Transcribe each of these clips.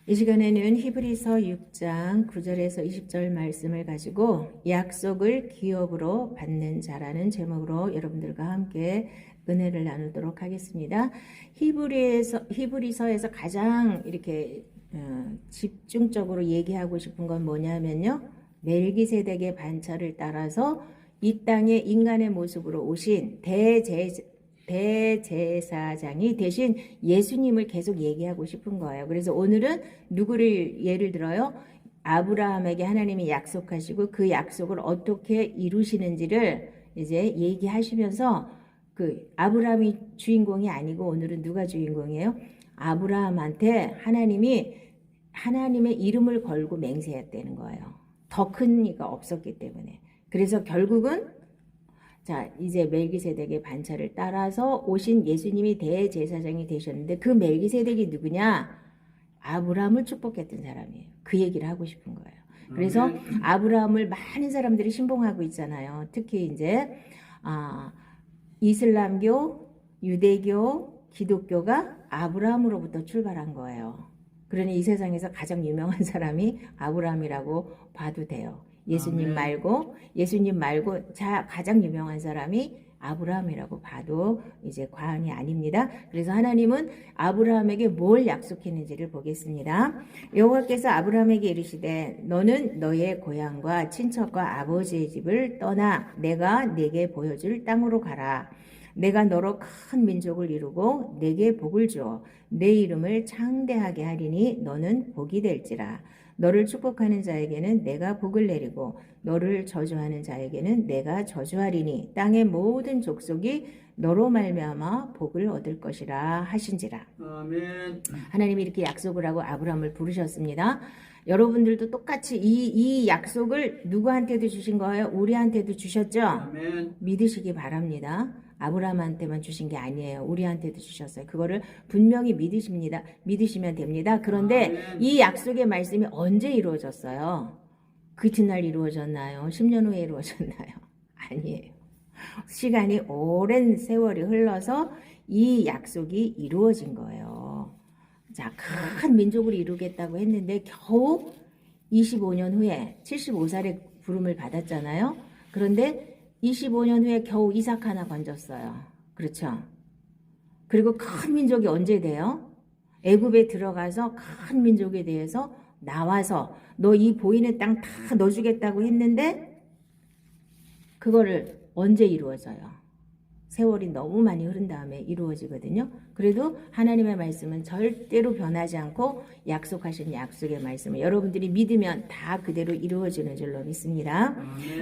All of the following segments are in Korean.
이 시간에는 히브리서 6장 9절에서 20절 말씀을 가지고 약속을 기업으로 받는 자라는 제목으로 여러분들과 함께 은혜를 나누도록 하겠습니다. 히브리서에서 가장 이렇게 집중적으로 얘기하고 싶은 건 뭐냐면요. 멜기세덱의 반차를 따라서 이 땅에 인간의 모습으로 오신 대제사장이 대신 예수님을 계속 얘기하고 싶은 거예요. 그래서 오늘은 누구를 예를 들어요? 아브라함에게 하나님이 약속하시고 그 약속을 어떻게 이루시는지를 이제 얘기하시면서 그 아브라함이 주인공이 아니고 오늘은 누가 주인공이에요? 아브라함한테 하나님이 하나님의 이름을 걸고 맹세했다는 거예요. 더 큰 이가 없었기 때문에. 그래서 결국은 자, 이제 멜기세덱의 반차를 따라서 오신 예수님이 대제사장이 되셨는데 그 멜기세덱이 누구냐? 아브라함을 축복했던 사람이에요. 그 얘기를 하고 싶은 거예요. 그래서 아브라함을 많은 사람들이 신봉하고 있잖아요. 특히 이제 이슬람교, 유대교, 기독교가 아브라함으로부터 출발한 거예요. 그러니 이 세상에서 가장 유명한 사람이 아브라함이라고 봐도 돼요. 예수님 말고 가장 유명한 사람이 아브라함이라고 봐도 이제 과언이 아닙니다. 그래서 하나님은 아브라함에게 뭘 약속했는지를 보겠습니다. 여호와께서 아브라함에게 이르시되 너는 너의 고향과 친척과 아버지의 집을 떠나 내가 네게 보여줄 땅으로 가라. 내가 너로 큰 민족을 이루고 네게 복을 주어 내 이름을 창대하게 하리니 너는 복이 될지라. 너를 축복하는 자에게는 내가 복을 내리고 너를 저주하는 자에게는 내가 저주하리니 땅의 모든 족속이 너로 말미암아 복을 얻을 것이라 하신지라. 아멘. 하나님이 이렇게 약속을 하고 아브라함을 부르셨습니다. 여러분들도 똑같이 이 약속을 누구한테도 주신 거예요? 우리한테도 주셨죠? 아멘. 믿으시기 바랍니다. 아브라함한테만 주신 게 아니에요. 우리한테도 주셨어요. 그거를 분명히 믿으시면 됩니다. 그런데 이 약속의 말씀이 언제 이루어졌어요? 그 이튿날 이루어졌나요? 10년 후에 이루어졌나요? 아니에요. 시간이 오랜 세월이 흘러서 이 약속이 이루어진 거예요. 자, 큰 민족을 이루겠다고 했는데 겨우 25년 후에 75살의 부름을 받았잖아요. 그런데 25년 후에 겨우 이삭 하나 건졌어요. 그렇죠? 그리고 큰 민족이 언제 돼요? 애굽에 들어가서 큰 민족에 대해서 나와서 너 이 보이는 땅 다 넣어주겠다고 했는데 그거를 언제 이루어져요? 세월이 너무 많이 흐른 다음에 이루어지거든요. 그래도 하나님의 말씀은 절대로 변하지 않고 약속하신 약속의 말씀을 여러분들이 믿으면 다 그대로 이루어지는 줄로 믿습니다.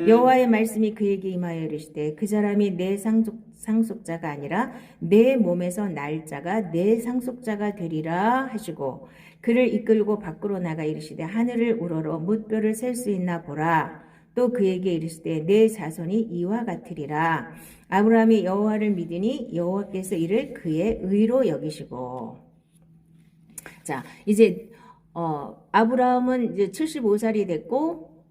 여호와의 말씀이 그에게 임하여 이르시되 그 사람이 내 상속자가 아니라 내 몸에서 날 자가 내 상속자가 되리라 하시고 그를 이끌고 밖으로 나가 이르시되 하늘을 우러러 뭇별을 셀 수 있나 보라. 또 그에게 이르시되 내 자손이 이와 같으리라. 아브라함이 여호와를 믿으니 여호와께서 이를 그의 의로 여기시고. 자, 이제 아브라함은 이제 75살이 됐고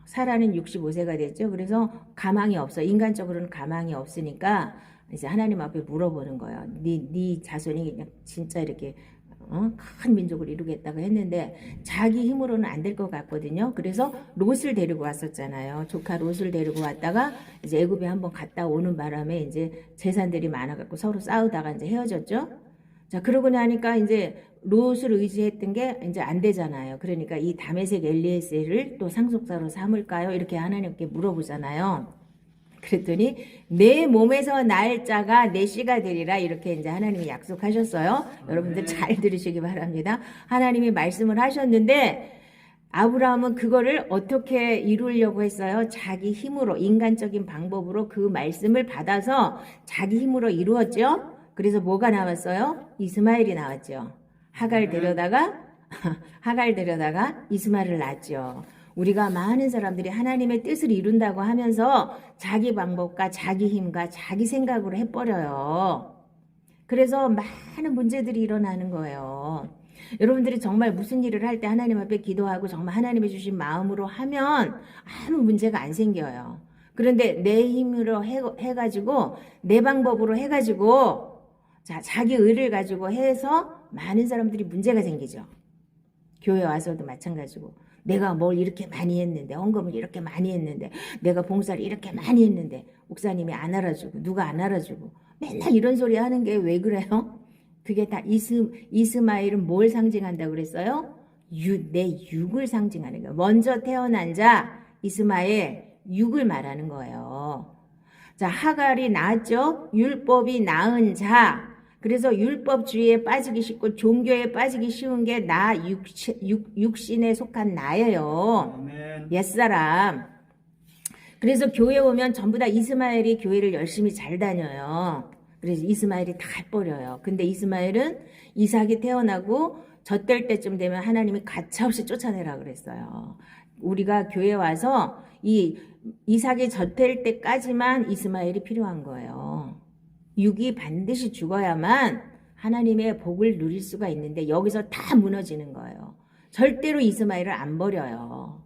사라는 65세가 됐죠. 그래서 가망이 없어. 인간적으로는 가망이 없으니까 이제 하나님 앞에 물어보는 거예요. 네 자손이 그냥 진짜 이렇게 큰 민족을 이루겠다고 했는데 자기 힘으로는 안 될 것 같거든요. 그래서 롯을 데리고 왔었잖아요. 조카 롯을 데리고 왔다가 이제 애굽에 한번 갔다 오는 바람에 이제 재산들이 많아갖고 서로 싸우다가 이제 헤어졌죠. 자, 그러고 나니까 이제 롯을 의지했던 게 이제 안 되잖아요. 그러니까 이 다메섹 엘리에셀을 또 상속자로 삼을까요? 이렇게 하나님께 물어보잖아요. 그랬더니 내 몸에서 날 자가 내 씨가 되리라 이렇게 이제 하나님이 약속하셨어요. 여러분들 잘 들으시기 바랍니다. 하나님이 말씀을 하셨는데 아브라함은 그거를 어떻게 이루려고 했어요? 자기 힘으로 인간적인 방법으로 그 말씀을 받아서 자기 힘으로 이루었죠. 그래서 뭐가 나왔어요? 이스마엘이 나왔죠. 하갈 데려다가 이스마엘을 낳았죠. 우리가 많은 사람들이 하나님의 뜻을 이룬다고 하면서 자기 방법과 자기 힘과 자기 생각으로 해버려요. 그래서 많은 문제들이 일어나는 거예요. 여러분들이 정말 무슨 일을 할 때 하나님 앞에 기도하고 정말 하나님이 주신 마음으로 하면 아무 문제가 안 생겨요. 그런데 내 힘으로 해가지고 내 방법으로 해가지고 자기 의를 가지고 해서 많은 사람들이 문제가 생기죠. 교회 와서도 마찬가지고 내가 뭘 이렇게 많이 했는데 헌금을 이렇게 많이 했는데 내가 봉사를 이렇게 많이 했는데 목사님이 안 알아주고 누가 안 알아주고 맨날 이런 소리 하는 게 왜 그래요? 그게 다 이스마엘은 뭘 상징한다고 그랬어요? 내 육을 상징하는 거예요. 먼저 태어난 자 이스마엘 육을 말하는 거예요. 자, 하갈이 낳았죠. 율법이 낳은 자. 그래서 율법주의에 빠지기 쉽고 종교에 빠지기 쉬운 게 나 육신에 속한 나예요. 아멘. 옛사람. 그래서 교회 오면 전부 다 이스마엘이 교회를 열심히 잘 다녀요. 그래서 이스마엘이 다 해버려요. 근데 이스마엘은 이삭이 태어나고 젖될 때쯤 되면 하나님이 가차없이 쫓아내라 그랬어요. 우리가 교회 와서 이 이삭이 젖될 때까지만 이스마엘이 필요한 거예요. 육이 반드시 죽어야만 하나님의 복을 누릴 수가 있는데 여기서 다 무너지는 거예요. 절대로 이스마엘을 안 버려요.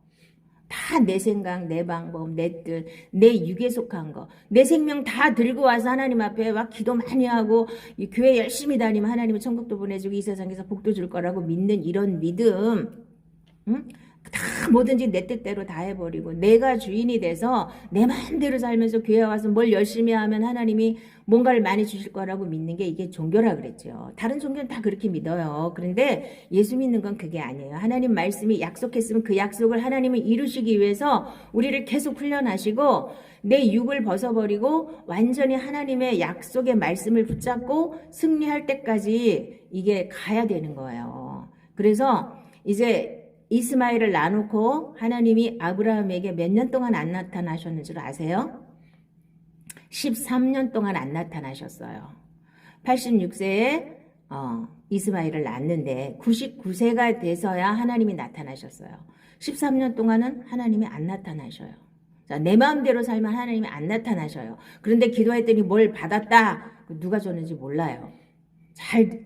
다 내 생각, 내 방법, 내 뜻, 내 육에 속한 거. 내 생명 다 들고 와서 하나님 앞에 막 기도 많이 하고 이 교회 열심히 다니면 하나님은 천국도 보내주고 이 세상에서 복도 줄 거라고 믿는 이런 믿음. 응? 다 뭐든지 내 뜻대로 다 해버리고 내가 주인이 돼서 내 마음대로 살면서 교회 와서 뭘 열심히 하면 하나님이 뭔가를 많이 주실 거라고 믿는 게 이게 종교라 그랬죠. 다른 종교는 다 그렇게 믿어요. 그런데 예수 믿는 건 그게 아니에요. 하나님 말씀이 약속했으면 그 약속을 하나님은 이루시기 위해서 우리를 계속 훈련하시고 내 육을 벗어버리고 완전히 하나님의 약속의 말씀을 붙잡고 승리할 때까지 이게 가야 되는 거예요. 그래서 이제 이스마엘을 낳아놓고 하나님이 아브라함에게 몇 년 동안 안 나타나셨는 줄 아세요? 13년 동안 안 나타나셨어요. 86세에 이스마엘을 낳았는데 99세가 돼서야 하나님이 나타나셨어요. 13년 동안은 하나님이 안 나타나셔요. 자, 내 마음대로 살면 하나님이 안 나타나셔요. 그런데 기도했더니 뭘 받았다. 누가 줬는지 몰라요. 잘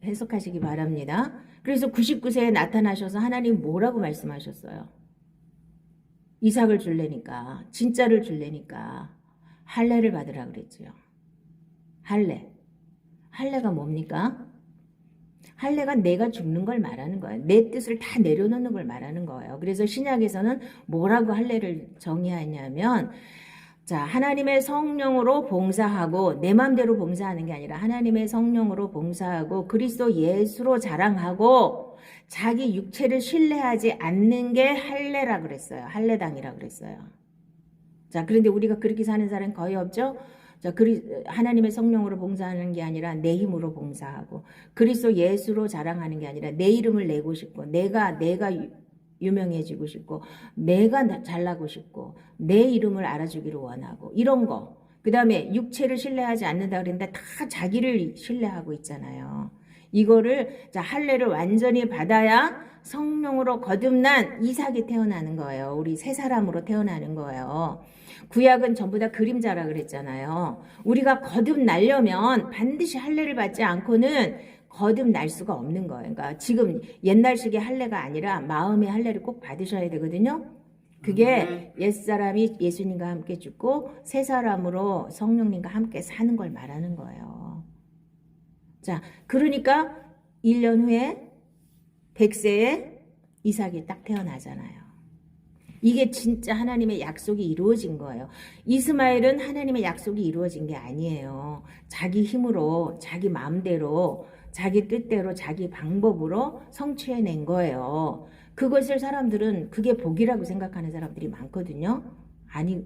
해석하시기 바랍니다. 그래서 99세에 나타나셔서 하나님 뭐라고 말씀하셨어요? 이삭을 줄래니까, 진짜를 줄래니까 할례를 받으라 그랬지요. 할례가 뭡니까? 할례가 내가 죽는 걸 말하는 거예요. 내 뜻을 다 내려놓는 걸 말하는 거예요. 그래서 신약에서는 뭐라고 할례를 정의하냐면 자, 하나님의 성령으로 봉사하고 내 마음대로 봉사하는 게 아니라 하나님의 성령으로 봉사하고 그리스도 예수로 자랑하고 자기 육체를 신뢰하지 않는 게 할례라 그랬어요. 할례당이라 그랬어요. 자, 그런데 우리가 그렇게 사는 사람은 거의 없죠? 자, 하나님의 성령으로 봉사하는 게 아니라 내 힘으로 봉사하고 그리스도 예수로 자랑하는 게 아니라 내 이름을 내고 싶고 내가 유명해지고 싶고 내가 잘나고 싶고 내 이름을 알아주기를 원하고 이런 거. 그 다음에 육체를 신뢰하지 않는다 그랬는데 다 자기를 신뢰하고 있잖아요. 이거를 자 할례를 완전히 받아야 성령으로 거듭난 이삭이 태어나는 거예요. 우리 새 사람으로 태어나는 거예요. 구약은 전부 다 그림자라 그랬잖아요. 우리가 거듭나려면 반드시 할례를 받지 않고는 거듭날 수가 없는 거예요. 그러니까 지금 옛날식의 할례가 아니라 마음의 할례를 꼭 받으셔야 되거든요. 그게 옛사람이 예수님과 함께 죽고 새 사람으로 성령님과 함께 사는 걸 말하는 거예요. 자, 그러니까 1년 후에 100세에 이삭이 딱 태어나잖아요. 이게 진짜 하나님의 약속이 이루어진 거예요. 이스마엘은 하나님의 약속이 이루어진 게 아니에요. 자기 힘으로, 자기 마음대로, 자기 뜻대로, 자기 방법으로 성취해낸 거예요. 그것을 사람들은 그게 복이라고 생각하는 사람들이 많거든요.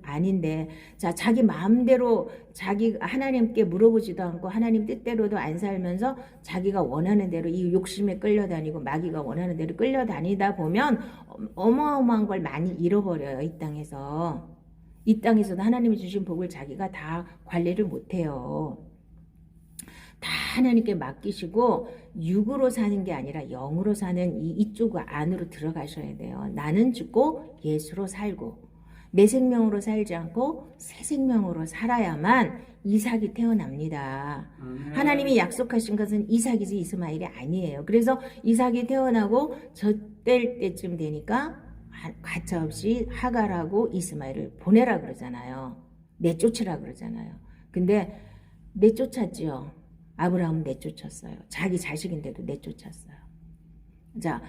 아닌데, 자, 자기 마음대로 자기 하나님께 물어보지도 않고 하나님 뜻대로도 안 살면서 자기가 원하는 대로 이 욕심에 끌려다니고 마귀가 원하는 대로 끌려다니다 보면 어마어마한 걸 많이 잃어버려요, 이 땅에서. 이 땅에서도 하나님이 주신 복을 자기가 다 관리를 못해요. 다 하나님께 맡기시고 육으로 사는 게 아니라 영으로 사는 이쪽 안으로 들어가셔야 돼요. 나는 죽고 예수로 살고 내 생명으로 살지 않고 새 생명으로 살아야만 이삭이 태어납니다. 하나님이 약속하신 것은 이삭이지 이스마엘이 아니에요. 그래서 이삭이 태어나고 젖될 때쯤 되니까 가차없이 하갈하고 이스마엘을 보내라 그러잖아요. 내쫓으라 그러잖아요. 근데 내쫓았지요. 아브라함은 내쫓았어요. 자기 자식인데도 내쫓았어요. 자,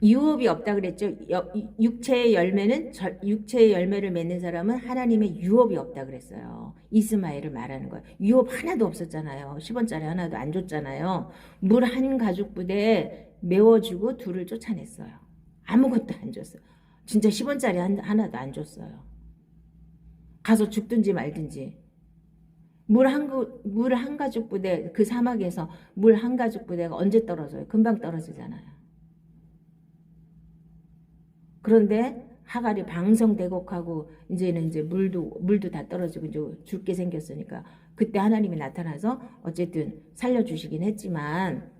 유업이 없다 그랬죠. 육체의 열매는 육체의 열매를 맺는 사람은 하나님의 유업이 없다 그랬어요. 이스마엘을 말하는 거예요. 유업 하나도 없었잖아요. 10원짜리 하나도 안 줬잖아요. 물 한 가죽 부대에 메워주고 둘을 쫓아냈어요. 아무것도 안 줬어요. 진짜 10원짜리 하나도 안 줬어요. 가서 죽든지 말든지. 물 한 가죽 부대, 그 사막에서 물 한 가죽 부대가 언제 떨어져요? 금방 떨어지잖아요. 그런데 하갈이 방성대곡하고 이제는 이제 물도 다 떨어지고 이제 죽게 생겼으니까 그때 하나님이 나타나서 어쨌든 살려주시긴 했지만,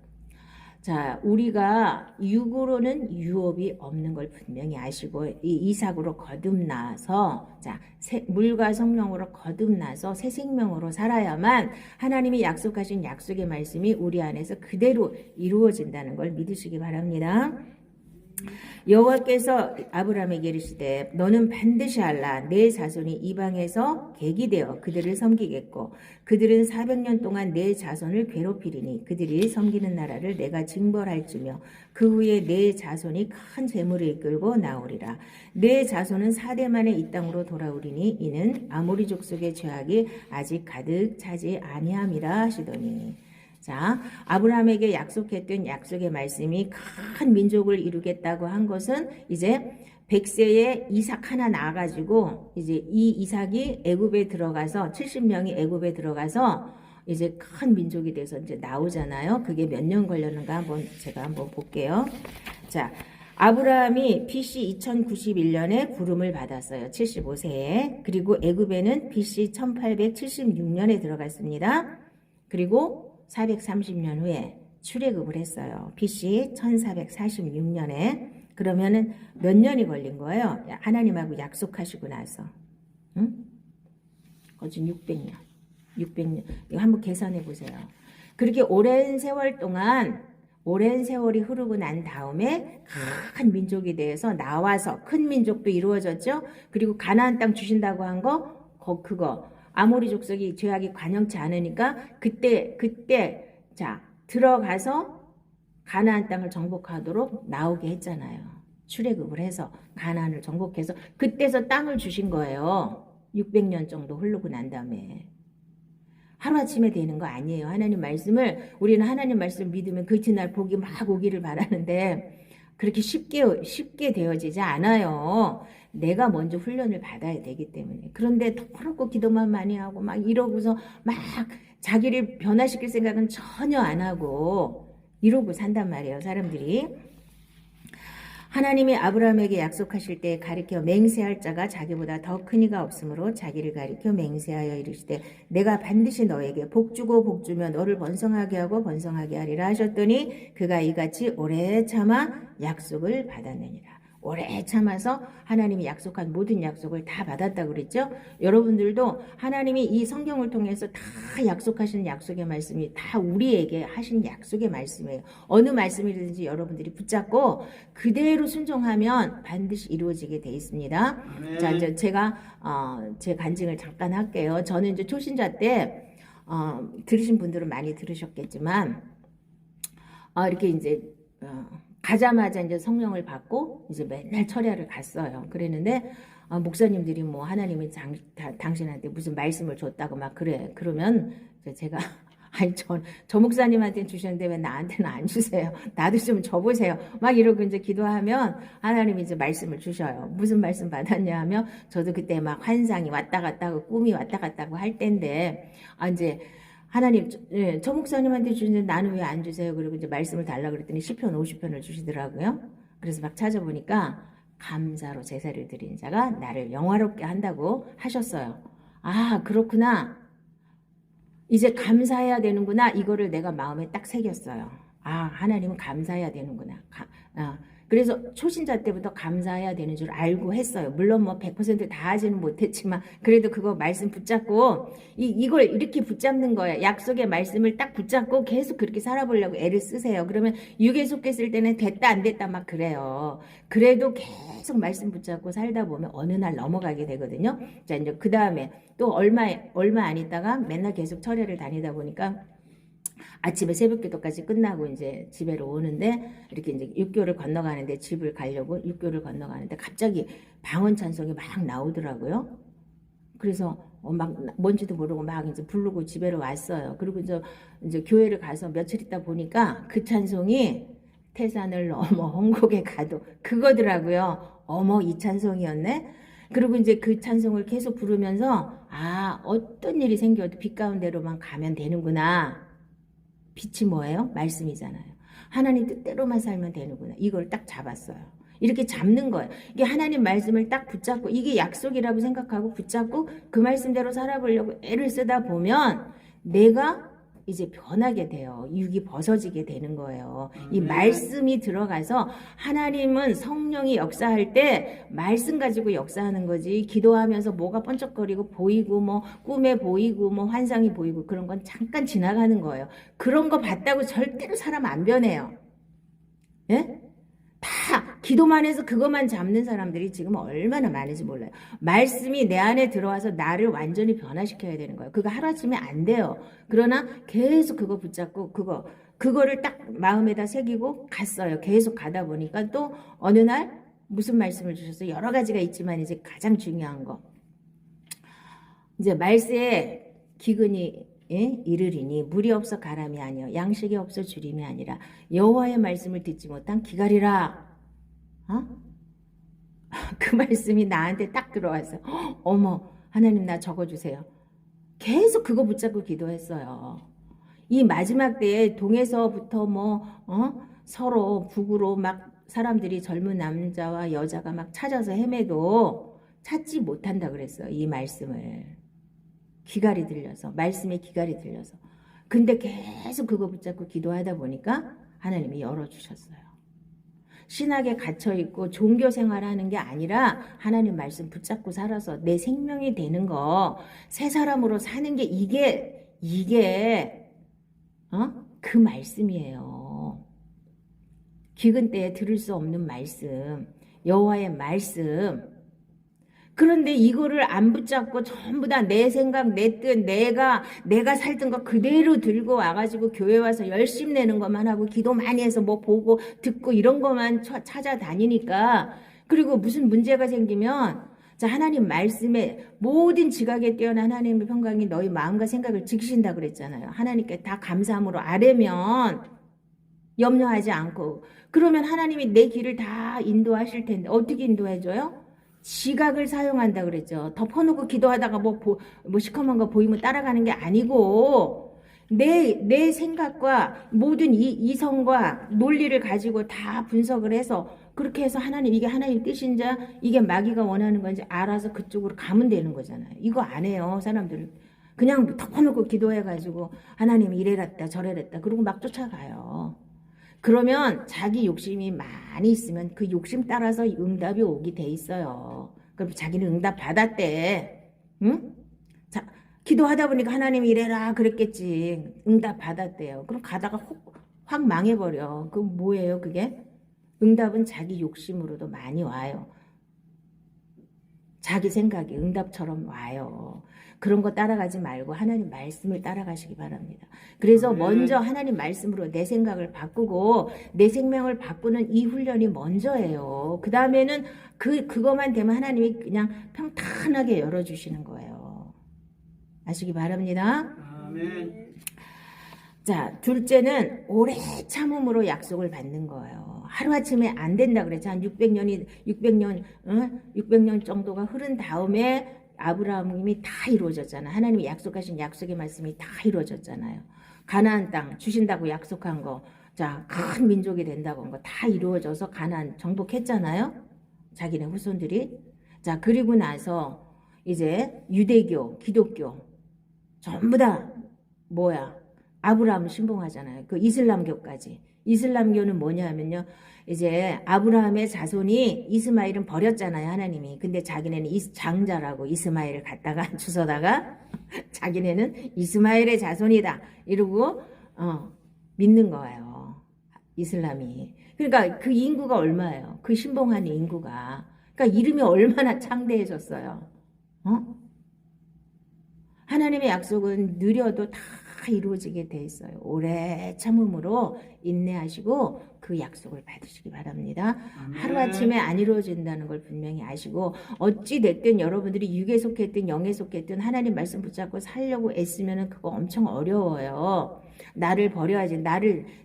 자, 우리가 육으로는 유업이 없는 걸 분명히 아시고 이 이삭으로 거듭나서, 자, 물과 성령으로 거듭나서 새 생명으로 살아야만 하나님이 약속하신 약속의 말씀이 우리 안에서 그대로 이루어진다는 걸 믿으시기 바랍니다. 여호와께서 아브라함에게 이르시되 너는 반드시 알라. 내 자손이 이방에서 객이 되어 그들을 섬기겠고 그들은 400년 동안 내 자손을 괴롭히리니 그들이 섬기는 나라를 내가 징벌할지며 그 후에 내 자손이 큰 재물을 이끌고 나오리라. 내 자손은 4대 만에 이 땅으로 돌아오리니 이는 아모리 족속의 죄악이 아직 가득 차지 아니함이라 하시더니, 자, 아브라함에게 약속했던 약속의 말씀이 큰 민족을 이루겠다고 한 것은 이제 100세에 이삭 하나 낳아가지고 이제 이 이삭이 애굽에 들어가서 70명이 애굽에 들어가서 이제 큰 민족이 돼서 이제 나오잖아요. 그게 몇 년 걸렸는가 제가 한번 볼게요. 자, 아브라함이 BC 2091년에 부름을 받았어요. 75세에. 그리고 애굽에는 BC 1876년에 들어갔습니다. 그리고 430년 후에 출애굽을 했어요. BC 1446년에. 그러면은 몇 년이 걸린 거예요? 하나님하고 약속하시고 나서. 응? 거진 600년. 600년. 이거 한번 계산해 보세요. 그렇게 오랜 세월 동안, 오랜 세월이 흐르고 난 다음에 큰 민족이 되어서 나와서 큰 민족도 이루어졌죠. 그리고 가나안 땅 주신다고 한 거, 그거. 아모리 족속이 죄악이 관영치 않으니까 그때 자, 들어가서 가나안 땅을 정복하도록 나오게 했잖아요. 출애굽을 해서 가나안을 정복해서 그때서 땅을 주신 거예요. 600년 정도 흐르고 난 다음에. 하루아침에 되는 거 아니에요. 하나님 말씀을, 우리는 하나님 말씀을 믿으면 그 이튿날 복이 막 오기를 바라는데 그렇게 쉽게 되어지지 않아요. 내가 먼저 훈련을 받아야 되기 때문에. 그런데 더럽고 기도만 많이 하고 막 이러고서 막 자기를 변화시킬 생각은 전혀 안 하고 이러고 산단 말이에요, 사람들이. 하나님이 아브라함에게 약속하실 때 가리켜 맹세할 자가 자기보다 더 큰 이가 없으므로 자기를 가리켜 맹세하여 이르시되 내가 반드시 너에게 복주고 복주며 너를 번성하게 하고 번성하게 하리라 하셨더니 그가 이같이 오래 참아 약속을 받았느니라. 오래 참아서 하나님이 약속한 모든 약속을 다 받았다고 그랬죠. 여러분들도 하나님이 이 성경을 통해서 다 약속하신 약속의 말씀이 다 우리에게 하신 약속의 말씀이에요. 어느 말씀이든지 여러분들이 붙잡고 그대로 순종하면 반드시 이루어지게 돼 있습니다. 네. 자, 이제 제가 제 간증을 잠깐 할게요. 저는 이제 초신자 때 들으신 분들은 많이 들으셨겠지만 이렇게 이제 가자마자 이제 성령을 받고 이제 맨날 철야를 갔어요. 그랬는데 목사님들이 뭐 하나님이 당신한테 무슨 말씀을 줬다고 막 그래. 그러면 제가 아니 저 목사님한테는 주셨는데 왜 나한테는 안 주세요? 나도 좀 줘보세요. 막 이러고 이제 기도하면 하나님이 이제 말씀을 주셔요. 무슨 말씀 받았냐 하면 저도 그때 막 환상이 왔다 갔다 하고 꿈이 왔다 갔다 하고 할 때인데 이제 하나님, 저 목사님한테 주는데 나는 왜 안 주세요? 그리고 이제 말씀을 달라 그랬더니 시편 50편을 주시더라고요. 그래서 막 찾아보니까 감사로 제사를 드린 자가 나를 영화롭게 한다고 하셨어요. 아, 그렇구나. 이제 감사해야 되는구나. 이거를 내가 마음에 딱 새겼어요. 아, 하나님은 감사해야 되는구나. 그래서 초신자 때부터 감사해야 되는 줄 알고 했어요. 물론 뭐 100%다 하지는 못했지만 그래도 그거 말씀 붙잡고 이걸 이렇게 붙잡는 거예요. 약속의 말씀을 딱 붙잡고 계속 그렇게 살아보려고 애를 쓰세요. 그러면 육에 속했을 때는 됐다 안 됐다 막 그래요. 그래도 계속 말씀 붙잡고 살다 보면 어느 날 넘어가게 되거든요. 자, 이제 그 다음에 또 얼마 안 있다가 맨날 계속 철회를 다니다 보니까 아침에 새벽기도까지 끝나고 이제 집에로 오는데 이렇게 이제 육교를 건너가는데 집을 가려고 육교를 건너가는데 갑자기 방언 찬송이 막 나오더라고요. 그래서 막 뭔지도 모르고 막 이제 부르고 집에로 왔어요. 그리고 이제 교회를 가서 며칠 있다 보니까 그 찬송이 태산을 넘어 홍곡에 가도 그거더라고요. 어머, 이 찬송이었네. 그리고 이제 그 찬송을 계속 부르면서 아, 어떤 일이 생겨도 빛 가운데로만 가면 되는구나. 빛이 뭐예요? 말씀이잖아요. 하나님 뜻대로만 살면 되는구나. 이걸 딱 잡았어요. 이렇게 잡는 거예요. 이게 하나님 말씀을 딱 붙잡고 이게 약속이라고 생각하고 붙잡고 그 말씀대로 살아보려고 애를 쓰다 보면 내가 이제 변하게 돼요. 육이 벗어지게 되는 거예요. 이 말씀이 들어가서 하나님은 성령이 역사할 때 말씀 가지고 역사하는 거지 기도하면서 뭐가 번쩍거리고 보이고 뭐 꿈에 보이고 뭐 환상이 보이고 그런 건 잠깐 지나가는 거예요. 그런 거 봤다고 절대로 사람 안 변해요. 예? 다 기도만 해서 그것만 잡는 사람들이 지금 얼마나 많은지 몰라요. 말씀이 내 안에 들어와서 나를 완전히 변화시켜야 되는 거예요. 그거 하루아침에 안 돼요. 그러나 계속 그거 붙잡고 그거를 딱 마음에다 새기고 갔어요. 계속 가다 보니까 또 어느 날 무슨 말씀을 주셨어요? 여러 가지가 있지만 이제 가장 중요한 거. 이제 말세에 기근이 이르리니 물이 없어 가람이 아니요 양식이 없어 주림이 아니라 여호와의 말씀을 듣지 못한 기갈이라. 그 말씀이 나한테 딱 들어왔어요. 어머, 하나님 나 적어주세요. 계속 그거 붙잡고 기도했어요. 이 마지막 때에 동에서부터 서로 북으로 막 사람들이 젊은 남자와 여자가 막 찾아서 헤매도 찾지 못한다 그랬어요. 이 말씀을. 귀갈이 들려서 말씀에 귀갈이 들려서 근데 계속 그거 붙잡고 기도하다 보니까 하나님이 열어주셨어요. 신학에 갇혀있고 종교 생활하는 게 아니라 하나님 말씀 붙잡고 살아서 내 생명이 되는 거 새 사람으로 사는 게 이게 그 말씀이에요. 기근 때에 들을 수 없는 말씀 여호와의 말씀. 그런데 이거를 안 붙잡고 전부 다 내 생각, 내 뜻, 내가 살던 거 그대로 들고 와가지고 교회 와서 열심 내는 것만 하고 기도 많이 해서 뭐 보고 듣고 이런 것만 찾아다니니까 그리고 무슨 문제가 생기면 자 하나님 말씀에 모든 지각에 뛰어난 하나님의 평강이 너희 마음과 생각을 지키신다 그랬잖아요. 하나님께 다 감사함으로 아뢰면 염려하지 않고 그러면 하나님이 내 길을 다 인도하실 텐데 어떻게 인도해줘요? 지각을 사용한다 그랬죠. 덮어놓고 기도하다가 뭐 시커먼 거 보이면 따라가는 게 아니고 내 생각과 모든 이성과 논리를 가지고 다 분석을 해서 그렇게 해서 하나님 이게 하나님 뜻인지 이게 마귀가 원하는 건지 알아서 그쪽으로 가면 되는 거잖아요. 이거 안 해요. 사람들 그냥 덮어놓고 기도해가지고 하나님 이래랬다 저래랬다 그러고 막 쫓아가요. 그러면 자기 욕심이 많이 있으면 그 욕심 따라서 응답이 오게 돼 있어요. 그럼 자기는 응답 받았대. 응? 자, 기도하다 보니까 하나님이 이래라 그랬겠지. 응답 받았대요. 그럼 가다가 확 망해버려. 그럼 뭐예요 그게? 응답은 자기 욕심으로도 많이 와요. 자기 생각이 응답처럼 와요. 그런 거 따라가지 말고 하나님 말씀을 따라가시기 바랍니다. 그래서 먼저 하나님 말씀으로 내 생각을 바꾸고 내 생명을 바꾸는 이 훈련이 먼저예요. 그 다음에는 그거만 되면 하나님이 그냥 평탄하게 열어주시는 거예요. 아시기 바랍니다. 아멘. 자, 둘째는 오래 참음으로 약속을 받는 거예요. 하루아침에 안 된다 그랬죠. 한 600년 정도가 흐른 다음에 아브라함이 다 이루어졌잖아요. 하나님이 약속하신 약속의 말씀이 다 이루어졌잖아요. 가나안 땅 주신다고 약속한 거, 자, 큰 민족이 된다고 한 거 다 이루어져서 가나안 정복했잖아요. 자기네 후손들이. 자, 그리고 나서 이제 유대교, 기독교 전부 다 아브라함을 신봉하잖아요. 그 이슬람교까지. 이슬람교는 뭐냐면요. 이제 아브라함의 자손이 이스마엘은 버렸잖아요. 하나님이. 근데 자기네는 장자라고 이스마엘을 갖다가 주워다가 자기네는 이스마엘의 자손이다. 이러고 믿는 거예요. 이슬람이. 그러니까 그 인구가 얼마예요? 그 신봉하는 인구가. 그러니까 이름이 얼마나 창대해졌어요. 하나님의 약속은 느려도 다 이루어지게 돼 있어요. 오래 참음으로 인내하시고 그 약속을 받으시기 바랍니다. 하루아침에 안 이루어진다는 걸 분명히 아시고 어찌 됐든 여러분들이 육에 속했든 영에 속했든 하나님 말씀 붙잡고 살려고 애쓰면 그거 엄청 어려워요. 나를 버려야지.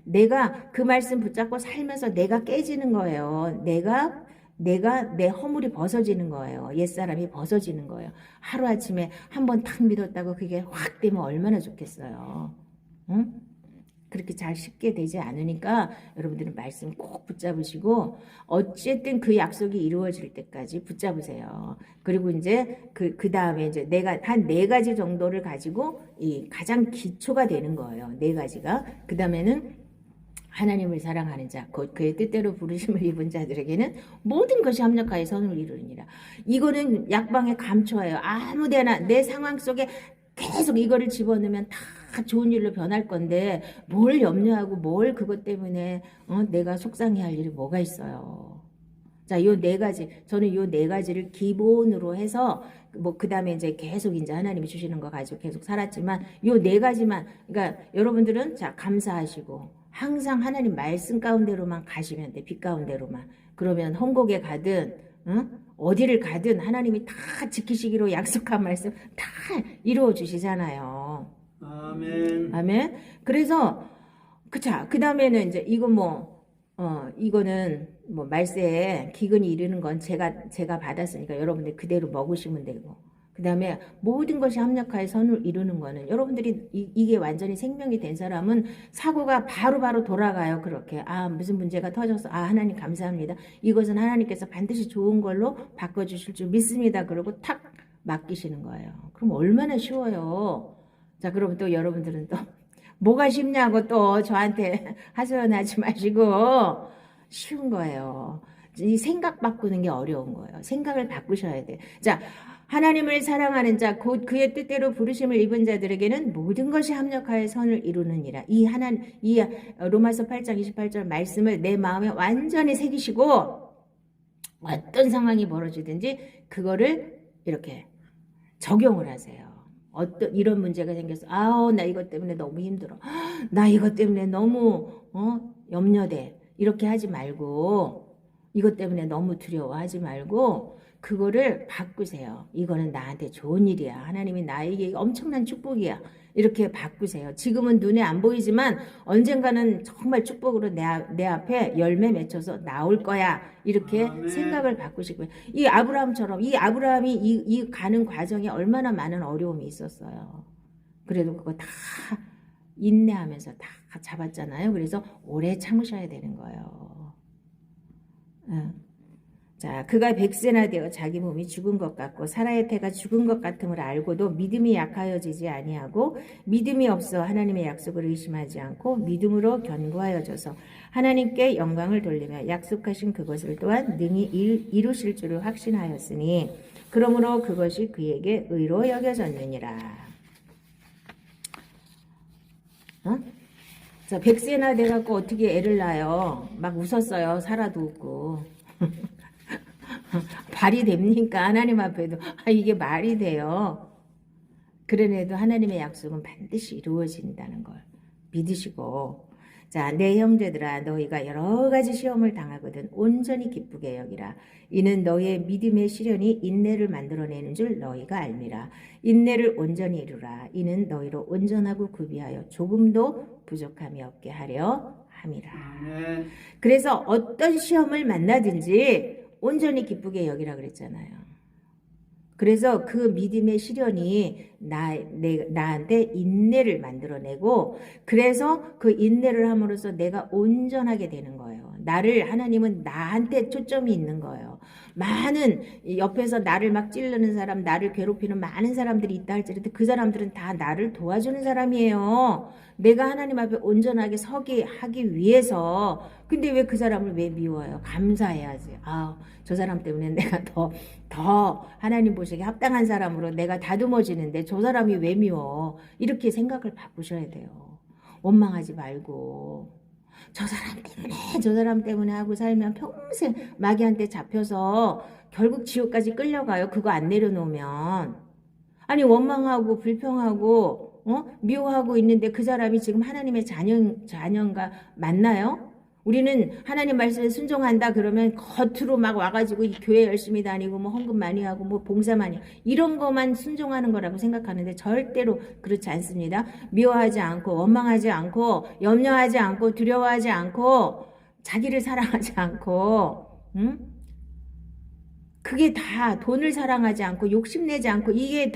내가 그 말씀 붙잡고 살면서 내가 깨지는 거예요. 내가 내 허물이 벗어지는 거예요. 옛사람이 벗어지는 거예요. 하루아침에 한 번 탁 믿었다고 그게 확 되면 얼마나 좋겠어요. 응? 그렇게 잘 쉽게 되지 않으니까 여러분들은 말씀 꼭 붙잡으시고 어쨌든 그 약속이 이루어질 때까지 붙잡으세요. 그리고 이제 그 다음에 이제 내가 한 4가지 정도를 가지고 이 가장 기초가 되는 거예요. 4가지가. 그 다음에는 하나님을 사랑하는 자, 곧 그의 뜻대로 부르심을 입은 자들에게는 모든 것이 합력하여 선을 이루느니라. 이거는 약방의 감초예요. 아무데나 내 상황 속에 계속 이거를 집어넣으면 다 좋은 일로 변할 건데 뭘 염려하고 뭘 그것 때문에 내가 속상해할 일이 뭐가 있어요. 자, 요 4가지, 저는 요 4가지를 기본으로 해서 뭐 그 다음에 이제 계속 이제 하나님이 주시는 거 가지고 계속 살았지만 요 4가지만, 그러니까 여러분들은 자 감사하시고 항상 하나님 말씀 가운데로만 가시면 돼. 빛 가운데로만. 그러면 헝곡에 가든 어디를 가든 하나님이 다 지키시기로 약속한 말씀 다 이루어 주시잖아요. 아멘. 아멘. 그래서 그 다음에는 이제 이거는 뭐 말세에 기근이 이르는 건 제가 받았으니까 여러분들 그대로 먹으시면 되고, 그 다음에 모든 것이 합력하여 선을 이루는 거는 여러분들이 이게 완전히 생명이 된 사람은 사고가 바로바로 돌아가요. 그렇게 무슨 문제가 터져서 하나님 감사합니다. 이것은 하나님께서 반드시 좋은 걸로 바꿔주실 줄 믿습니다. 그러고 탁 맡기시는 거예요. 그럼 얼마나 쉬워요. 자, 그럼 또 여러분들은 또 뭐가 쉽냐고 또 저한테 하소연하지 마시고 쉬운 거예요. 이 생각 바꾸는 게 어려운 거예요. 생각을 바꾸셔야 돼. 자, 하나님을 사랑하는 자, 곧 그의 뜻대로 부르심을 입은 자들에게는 모든 것이 합력하여 선을 이루느니라. 이 로마서 8장 28절 말씀을 내 마음에 완전히 새기시고 어떤 상황이 벌어지든지 그거를 이렇게 적용을 하세요. 이런 문제가 생겼어. 나 이것 때문에 너무 힘들어. 나 이것 때문에 너무 염려돼. 이렇게 하지 말고, 이것 때문에 너무 두려워하지 말고 그거를 바꾸세요. 이거는 나한테 좋은 일이야. 하나님이 나에게 엄청난 축복이야. 이렇게 바꾸세요. 지금은 눈에 안 보이지만 언젠가는 정말 축복으로 내 앞에 열매 맺혀서 나올 거야. 이렇게 생각을 바꾸시고요. 이 아브라함이 이 가는 과정에 얼마나 많은 어려움이 있었어요. 그래도 그거 다 인내하면서 다 잡았잖아요. 그래서 오래 참으셔야 되는 거예요. 자, 그가 100세나 되어 자기 몸이 죽은 것 같고 사라의 태가 죽은 것 같음을 알고도 믿음이 약하여지지 아니하고 믿음이 없어 하나님의 약속을 의심하지 않고 믿음으로 견고하여져서 하나님께 영광을 돌리며 약속하신 그것을 또한 능히 이루실 줄을 확신하였으니 그러므로 그것이 그에게 의로 여겨졌느니라. 자, 100세나 돼갖고 어떻게 애를 낳아요? 막 웃었어요. 사라도 웃고. 발이 됩니까? 하나님 앞에도 이게 말이 돼요. 그러네도 하나님의 약속은 반드시 이루어진다는 걸 믿으시고, 자, 내 형제들아 너희가 여러 가지 시험을 당하거든 온전히 기쁘게 여기라. 이는 너희의 믿음의 시련이 인내를 만들어내는 줄 너희가 알미라. 인내를 온전히 이루라. 이는 너희로 온전하고 구비하여 조금도 부족함이 없게 하려 함이라. 그래서 어떤 시험을 만나든지 온전히 기쁘게 여기라 그랬잖아요. 그래서 그 믿음의 시련이 나한테 인내를 만들어내고, 그래서 그 인내를 함으로써 내가 온전하게 되는 거예요. 하나님은 나한테 초점이 있는 거예요. 많은 옆에서 나를 막 찌르는 사람, 나를 괴롭히는 많은 사람들이 있다 할지라도 그 사람들은 다 나를 도와주는 사람이에요. 내가 하나님 앞에 온전하게 서게 하기 위해서. 근데 왜 그 사람을 왜 미워요? 감사해야지. 저 사람 때문에 내가 더 하나님 보시기에 합당한 사람으로 내가 다듬어지는데 저 사람이 왜 미워? 이렇게 생각을 바꾸셔야 돼요. 원망하지 말고. 저 사람 때문에 하고 살면 평생 마귀한테 잡혀서 결국 지옥까지 끌려가요. 그거 안 내려놓으면. 아니, 원망하고 불평하고 미워하고 있는데 그 사람이 지금 하나님의 자녀인가 맞나요? 우리는 하나님 말씀에 순종한다 그러면 겉으로 막 와가지고 이 교회 열심히 다니고 뭐 헌금 많이 하고 뭐 봉사 많이 이런 것만 순종하는 거라고 생각하는데 절대로 그렇지 않습니다. 미워하지 않고 원망하지 않고 염려하지 않고 두려워하지 않고 자기를 사랑하지 않고 그게 다 돈을 사랑하지 않고 욕심내지 않고 이게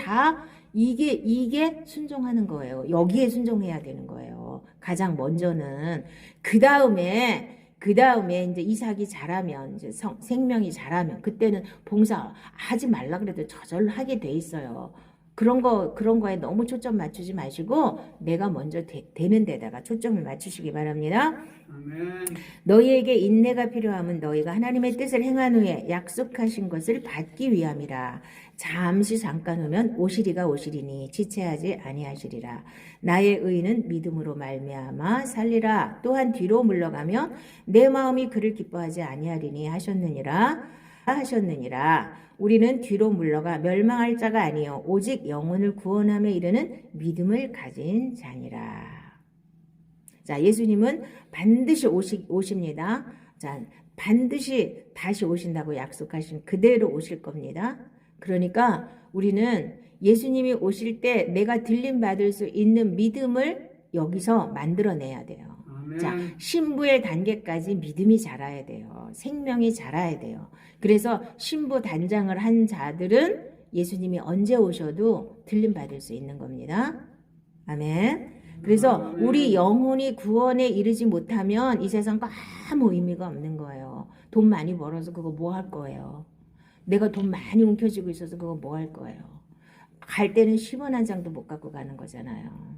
순종하는 거예요. 여기에 순종해야 되는 거예요. 가장 먼저는 그 다음에 이제 이삭이 자라면 이제 생명이 자라면 그때는 봉사하지 말라 그래도 저절로 하게 돼 있어요. 그런 거에 너무 초점 맞추지 마시고 내가 먼저 되는 데다가 초점을 맞추시기 바랍니다. 아멘. 너희에게 인내가 필요함은 너희가 하나님의 뜻을 행한 후에 약속하신 것을 받기 위함이라. 잠깐 후면 오시리니 지체하지 아니하시리라. 나의 의는 믿음으로 말미암아 살리라. 또한 뒤로 물러가면 내 마음이 그를 기뻐하지 아니하리니 하셨느니라. 우리는 뒤로 물러가 멸망할 자가 아니요 오직 영혼을 구원함에 이르는 믿음을 가진 자니라. 자, 예수님은 반드시 오십니다. 자, 반드시 다시 오신다고 약속하신 그대로 오실 겁니다. 그러니까 우리는 예수님이 오실 때 내가 들림 받을 수 있는 믿음을 여기서 만들어내야 돼요. 아멘. 자, 신부의 단계까지 믿음이 자라야 돼요. 생명이 자라야 돼요. 그래서 신부 단장을 한 자들은 예수님이 언제 오셔도 들림 받을 수 있는 겁니다. 아멘. 그래서 우리 영혼이 구원에 이르지 못하면 이 세상과 아무 의미가 없는 거예요. 돈 많이 벌어서 그거 뭐 할 거예요? 내가 돈 많이 움켜쥐고 있어서 그거 뭐 할 거예요? 갈 때는 10원 한 장도 못 갖고 가는 거잖아요.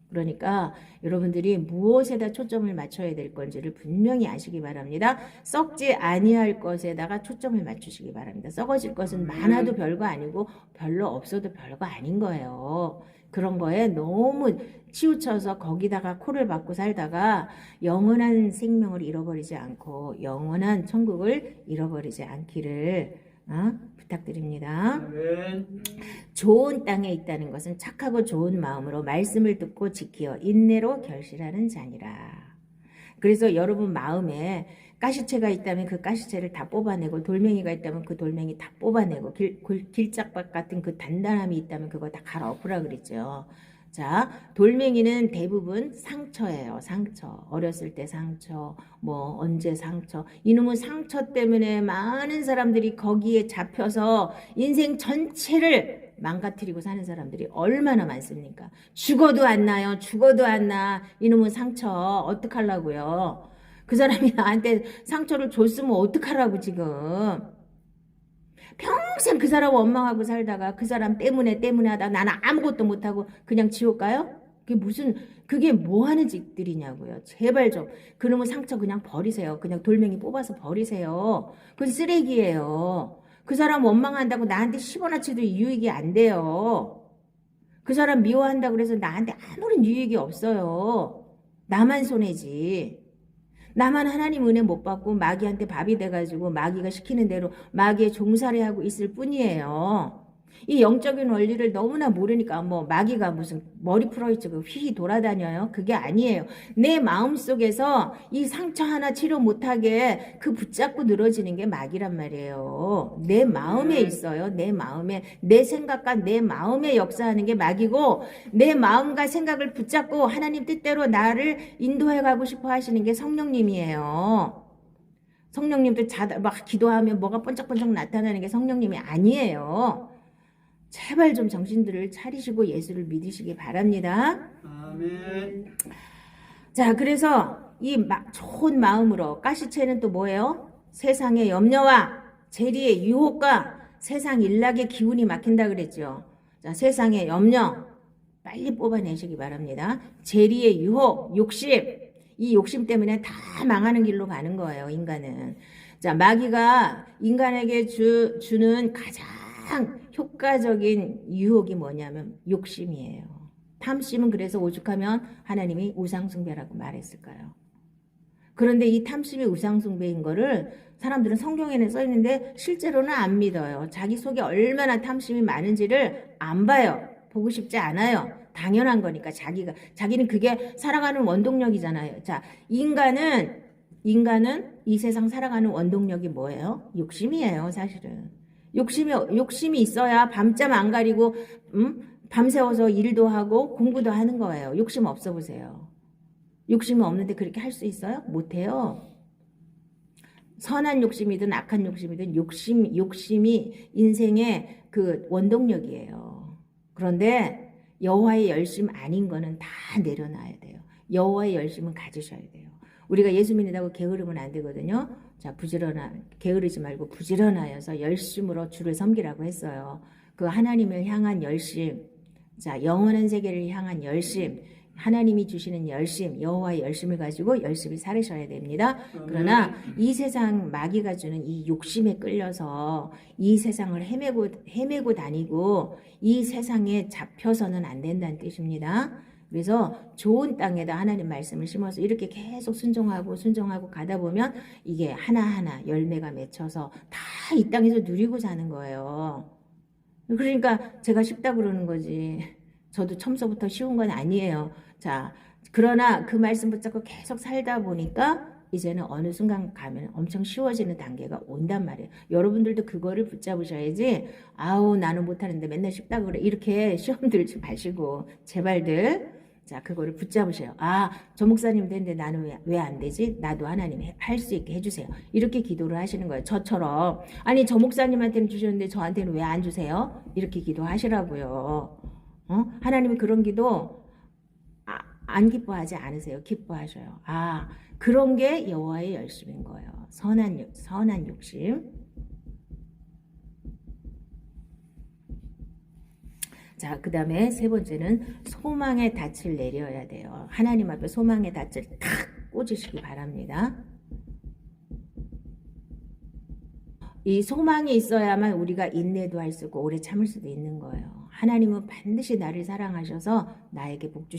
그러니까 여러분들이 무엇에다 초점을 맞춰야 될 건지를 분명히 아시기 바랍니다. 썩지 아니할 것에다가 초점을 맞추시기 바랍니다. 썩어질 것은 많아도 별거 아니고 별로 없어도 별거 아닌 거예요. 그런 거에 너무 치우쳐서 거기다가 코를 박고 살다가 영원한 생명을 잃어버리지 않고 영원한 천국을 잃어버리지 않기를 부탁드립니다. 아멘. 좋은 땅에 있다는 것은 착하고 좋은 마음으로 말씀을 듣고 지키어 인내로 결실하는 자니라. 그래서 여러분 마음에 가시채가 있다면 그 가시채를 다 뽑아내고 돌멩이가 있다면 그 돌멩이 다 뽑아내고 길짝밭 같은 그 단단함이 있다면 그거 다 갈아엎으라 그랬죠. 자, 돌멩이는 대부분 상처예요. 상처. 어렸을 때 상처, 뭐 언제 상처. 이놈의 상처 때문에 많은 사람들이 거기에 잡혀서 인생 전체를 망가뜨리고 사는 사람들이 얼마나 많습니까? 죽어도 안 나요. 죽어도 안 나. 이놈의 상처 어떡하려고요? 그 사람이 나한테 상처를 줬으면 어떡하라고 지금. 평생 그 사람 원망하고 살다가 그 사람 때문에 하다 나는 아무것도 못하고 그냥 지옥 가요? 그게 뭐 하는 짓들이냐고요. 제발 좀 그놈의 상처 그냥 버리세요. 그냥 돌멩이 뽑아서 버리세요. 그건 쓰레기예요. 그 사람 원망한다고 나한테 10원어치도 유익이 안 돼요. 그 사람 미워한다고 그래서 나한테 아무런 유익이 없어요. 나만 손해지. 나만 하나님 은혜 못 받고 마귀한테 밥이 돼가지고 마귀가 시키는 대로 마귀의 종살이하고 있을 뿐이에요. 이 영적인 원리를 너무나 모르니까 뭐 마귀가 무슨 머리 풀어있고 휘휘 돌아다녀요. 그게 아니에요. 내 마음속에서 이 상처 하나 치료 못하게 그 붙잡고 늘어지는 게 마귀란 말이에요. 내 마음에 있어요. 내 마음에 내 생각과 내 마음에 역사하는 게 마귀고 내 마음과 생각을 붙잡고 하나님 뜻대로 나를 인도해가고 싶어 하시는 게 성령님이에요. 성령님도 막 기도하면 뭐가 번쩍번쩍 나타나는 게 성령님이 아니에요. 제발 좀 정신들을 차리시고 예수를 믿으시기 바랍니다. 아멘. 자, 그래서 이 좋은 마음으로 가시채는 또 뭐예요? 세상의 염려와 재리의 유혹과 세상 일락의 기운이 막힌다 그랬죠. 자, 세상의 염려 빨리 뽑아내시기 바랍니다. 재리의 유혹, 욕심, 이 욕심 때문에 다 망하는 길로 가는 거예요, 인간은. 자, 마귀가 인간에게 주는 가장 효과적인 유혹이 뭐냐면 욕심이에요. 탐심은 그래서 오죽하면 하나님이 우상숭배라고 말했을까요? 그런데 이 탐심이 우상숭배인 거를 사람들은 성경에는 써 있는데 실제로는 안 믿어요. 자기 속에 얼마나 탐심이 많은지를 안 봐요. 보고 싶지 않아요. 당연한 거니까 자기는 그게 살아가는 원동력이잖아요. 자, 인간은 이 세상 살아가는 원동력이 뭐예요? 욕심이에요, 사실은. 욕심이 있어야 밤잠 안 가리고 밤새워서 일도 하고 공부도 하는 거예요. 욕심 없어 보세요. 욕심이 없는데 그렇게 할 수 있어요? 못해요. 선한 욕심이든 악한 욕심이든 욕심이 인생의 그 원동력이에요. 그런데 여호와의 열심 아닌 거는 다 내려놔야 돼요. 여호와의 열심은 가지셔야 돼요. 우리가 예수 믿는다고 게으르면 안 되거든요. 자, 게으르지 말고 부지런하여서 열심으로 주를 섬기라고 했어요. 그 하나님을 향한 열심, 자, 영원한 세계를 향한 열심, 하나님이 주시는 열심, 여호와의 열심을 가지고 열심히 살으셔야 됩니다. 그러나 이 세상 마귀가 주는 이 욕심에 끌려서 이 세상을 헤매고 다니고 이 세상에 잡혀서는 안 된다는 뜻입니다. 그래서 좋은 땅에다 하나님 말씀을 심어서 이렇게 계속 순종하고 가다 보면 이게 하나하나 열매가 맺혀서 다 이 땅에서 누리고 사는 거예요. 그러니까 제가 쉽다고 그러는 거지. 저도 처음서부터 쉬운 건 아니에요. 자, 그러나 그 말씀 붙잡고 계속 살다 보니까 이제는 어느 순간 가면 엄청 쉬워지는 단계가 온단 말이에요. 여러분들도 그거를 붙잡으셔야지. 아우, 나는 못하는데 맨날 쉽다고 그래. 이렇게 시험 들지 마시고 제발들. 자, 그거를 붙잡으셔요. 아, 저 목사님 되는데 나는 왜 안 되지? 나도 하나님 할 수 있게 해주세요. 이렇게 기도를 하시는 거예요. 저처럼. 아니, 저 목사님한테는 주셨는데 저한테는 왜 안 주세요? 이렇게 기도하시라고요. 하나님이 그런 기도 안 기뻐하지 않으세요. 기뻐하셔요. 아, 그런 게 여호와의 열심인 거예요. 선한 욕심. 자, 그 다음에 세 번째는 소망의 닻을 내려야 돼요. 하나님 앞에 소망의 닻을 탁 꽂으시기 바랍니다. 이 소망이 있어야만 우리가 인내도 할 수 있고 오래 참을 수도 있는 거예요. 하나님은 반드시 나를 사랑하셔서 나에게 복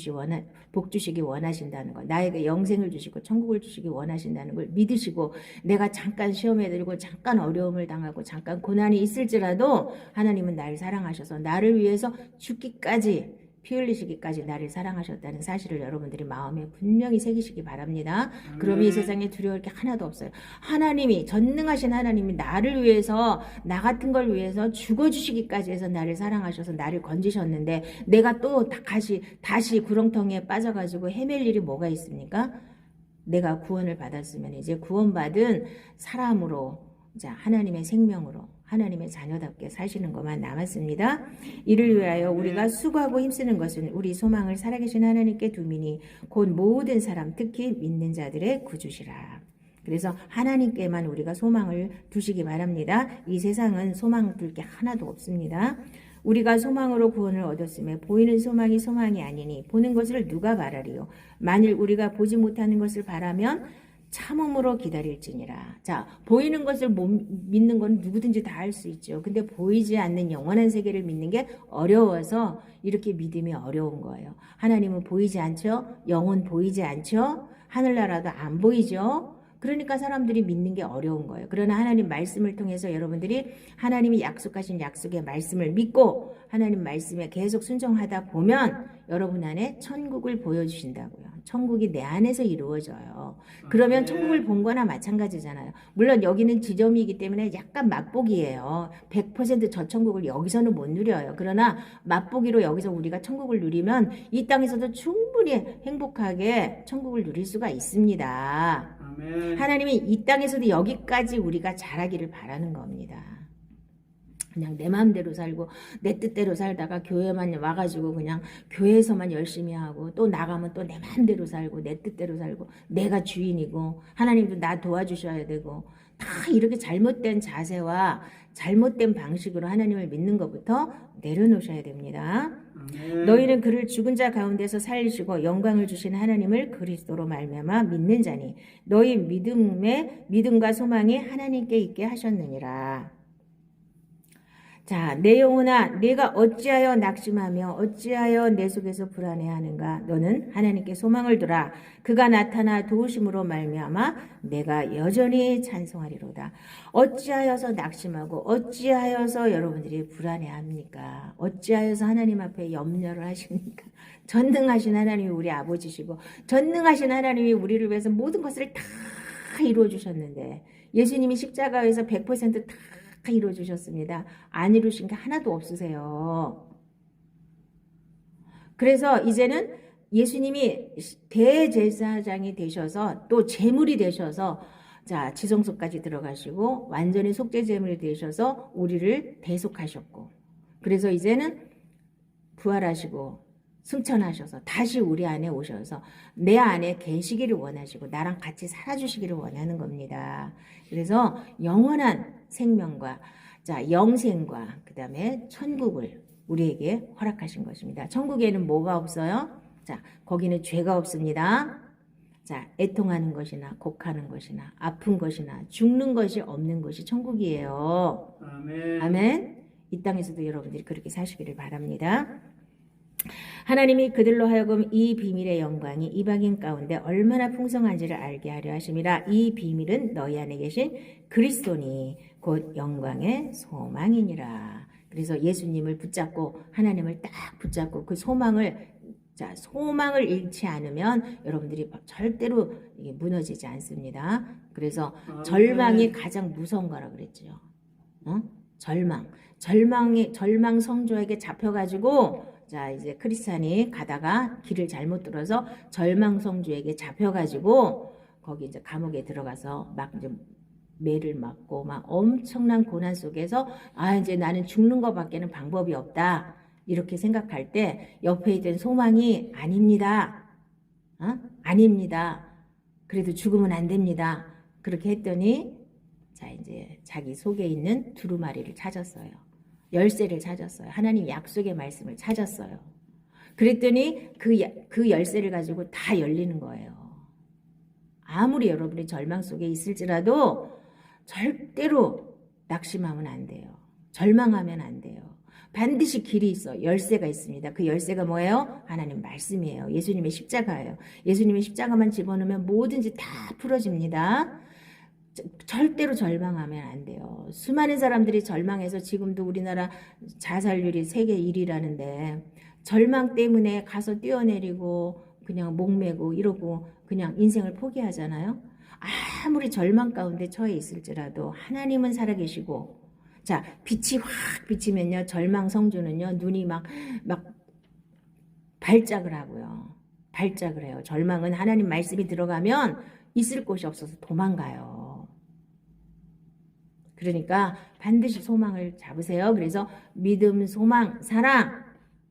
주시기 원하신다는 거. 나에게 영생을 주시고 천국을 주시기 원하신다는 걸 믿으시고 내가 잠깐 시험에 들고 잠깐 어려움을 당하고 잠깐 고난이 있을지라도 하나님은 나를 사랑하셔서 나를 위해서 죽기까지 피 흘리시기까지 나를 사랑하셨다는 사실을 여러분들이 마음에 분명히 새기시기 바랍니다. 그러면 이 세상에 두려울 게 하나도 없어요. 하나님이 전능하신 하나님이 나를 위해서 나 같은 걸 위해서 죽어주시기까지 해서 나를 사랑하셔서 나를 건지셨는데 내가 또 다시 구렁텅이에 빠져가지고 헤맬 일이 뭐가 있습니까? 내가 구원을 받았으면 이제 구원받은 사람으로 자, 하나님의 생명으로 하나님의 자녀답게 사시는 것만 남았습니다. 이를 위하여 우리가 수고하고 힘쓰는 것은 우리 소망을 살아계신 하나님께 두미니 곧 모든 사람 특히 믿는 자들의 구주시라. 그래서 하나님께만 우리가 소망을 두시기 바랍니다. 이 세상은 소망 둘 게 하나도 없습니다. 우리가 소망으로 구원을 얻었음에 보이는 소망이 아니니 보는 것을 누가 바라리요. 만일 우리가 보지 못하는 것을 바라면 참음으로 기다릴지니라. 자, 보이는 것을 못 믿는 건 누구든지 다 할 수 있죠. 근데 보이지 않는 영원한 세계를 믿는 게 어려워서 이렇게 믿음이 어려운 거예요. 하나님은 보이지 않죠? 영혼 보이지 않죠? 하늘나라도 안 보이죠? 그러니까 사람들이 믿는 게 어려운 거예요. 그러나 하나님 말씀을 통해서 여러분들이 하나님이 약속하신 약속의 말씀을 믿고 하나님 말씀에 계속 순종하다 보면 여러분 안에 천국을 보여주신다고요. 천국이 내 안에서 이루어져요. 그러면 천국을 본 거나 마찬가지잖아요. 물론 여기는 지점이기 때문에 약간 맛보기예요. 100% 저 천국을 여기서는 못 누려요. 그러나 맛보기로 여기서 우리가 천국을 누리면 이 땅에서도 충분히 행복하게 천국을 누릴 수가 있습니다. 하나님이 이 땅에서도 여기까지 우리가 잘하기를 바라는 겁니다. 그냥 내 마음대로 살고 내 뜻대로 살다가 교회만 와가지고 그냥 교회에서만 열심히 하고 또 나가면 또 내 마음대로 살고 내 뜻대로 살고 내가 주인이고 하나님도 나 도와주셔야 되고 다 이렇게 잘못된 자세와 잘못된 방식으로 하나님을 믿는 것부터 내려놓으셔야 됩니다. 너희는 그를 죽은 자 가운데서 살리시고 영광을 주신 하나님을 그리스도로 말미암아 믿는 자니 너희 믿음과 소망이 하나님께 있게 하셨느니라. 자, 내 영혼아, 내가 어찌하여 낙심하며 어찌하여 내 속에서 불안해하는가? 너는 하나님께 소망을 두라. 그가 나타나 도우심으로 말미암아 내가 여전히 찬송하리로다. 어찌하여서 낙심하고 어찌하여서 여러분들이 불안해합니까? 어찌하여서 하나님 앞에 염려를 하십니까? 전능하신 하나님이 우리 아버지시고 전능하신 하나님이 우리를 위해서 모든 것을 다 이루어 주셨는데 예수님이 십자가에서 100%다 이루어 주셨습니다. 안 이루신 게 하나도 없으세요. 그래서 이제는 예수님이 대제사장이 되셔서 또 제물이 되셔서 자, 지성소까지 들어가시고 완전히 속죄 제물이 되셔서 우리를 대속하셨고 그래서 이제는 부활하시고 승천하셔서 다시 우리 안에 오셔서 내 안에 계시기를 원하시고 나랑 같이 살아주시기를 원하는 겁니다. 그래서 영원한 생명과 자 영생과 그 다음에 천국을 우리에게 허락하신 것입니다. 천국에는 뭐가 없어요? 자 거기는 죄가 없습니다. 자 애통하는 것이나 곡하는 것이나 아픈 것이나 죽는 것이 없는 것이 천국이에요. 아멘. 아멘. 이 땅에서도 여러분들이 그렇게 사시기를 바랍니다. 하나님이 그들로 하여금 이 비밀의 영광이 이방인 가운데 얼마나 풍성한지를 알게 하려 하심이라. 이 비밀은 너희 안에 계신 그리스도니 곧 영광의 소망이니라. 그래서 예수님을 붙잡고 하나님을 딱 붙잡고 그 소망을 소망을 잃지 않으면 여러분들이 절대로 이게 무너지지 않습니다. 그래서 절망이 가장 무서운 거라 그랬죠. 절망 성조에게 잡혀가지고 자 이제 크리스찬이 가다가 길을 잘못 들어서 절망성주에게 잡혀가지고 거기 이제 감옥에 들어가서 막 이제 매를 맞고 막 엄청난 고난 속에서 아 이제 나는 죽는 것밖에는 방법이 없다 이렇게 생각할 때 옆에 있던 소망이 아닙니다. 아닙니다. 그래도 죽으면 안 됩니다. 그렇게 했더니 자 이제 자기 속에 있는 두루마리를 찾았어요. 열쇠를 찾았어요. 하나님 약속의 말씀을 찾았어요. 그랬더니 그 열쇠를 가지고 다 열리는 거예요. 아무리 여러분이 절망 속에 있을지라도 절대로 낙심하면 안 돼요. 절망하면 안 돼요. 반드시 길이 있어. 열쇠가 있습니다. 그 열쇠가 뭐예요? 하나님 말씀이에요. 예수님의 십자가예요. 예수님의 십자가만 집어넣으면 뭐든지 다 풀어집니다. 절대로 절망하면 안 돼요. 수많은 사람들이 절망해서 지금도 우리나라 자살률이 세계 1위라는데 절망 때문에 가서 뛰어내리고 그냥 목매고 이러고 그냥 인생을 포기하잖아요. 아무리 절망 가운데 처해 있을지라도 하나님은 살아계시고 자 빛이 확 비치면요 절망 성주는요 눈이 막 발작을 하고요. 발작을 해요. 절망은 하나님 말씀이 들어가면 있을 곳이 없어서 도망가요. 그러니까 반드시 소망을 잡으세요. 그래서 믿음, 소망, 사랑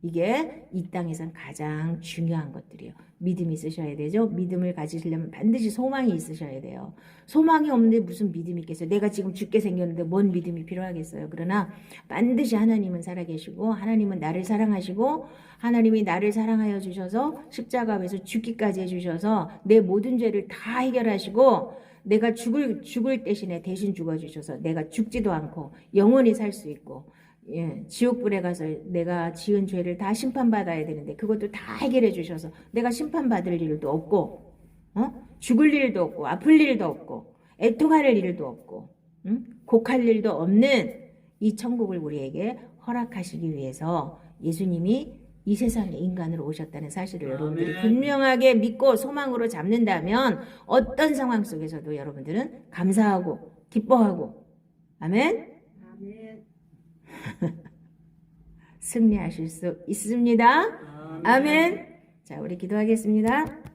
이게 이 땅에선 가장 중요한 것들이에요. 믿음이 있으셔야 되죠. 믿음을 가지시려면 반드시 소망이 있으셔야 돼요. 소망이 없는데 무슨 믿음이 있겠어요. 내가 지금 죽게 생겼는데 뭔 믿음이 필요하겠어요. 그러나 반드시 하나님은 살아계시고 하나님은 나를 사랑하시고 하나님이 나를 사랑하여 주셔서 십자가 앞에서 죽기까지 해주셔서 내 모든 죄를 다 해결하시고 내가 죽을 대신에 대신 죽어주셔서 내가 죽지도 않고 영원히 살 수 있고 지옥불에 가서 내가 지은 죄를 다 심판받아야 되는데 그것도 다 해결해 주셔서 내가 심판받을 일도 없고 죽을 일도 없고 아플 일도 없고 애통할 일도 없고 곡할 일도 없는 이 천국을 우리에게 허락하시기 위해서 예수님이 이 세상에 인간으로 오셨다는 사실을 여러분들이 분명하게 믿고 소망으로 잡는다면 어떤 상황 속에서도 여러분들은 감사하고 기뻐하고 아멘? 아멘. 승리하실 수 있습니다. 아멘. 자, 우리 기도하겠습니다.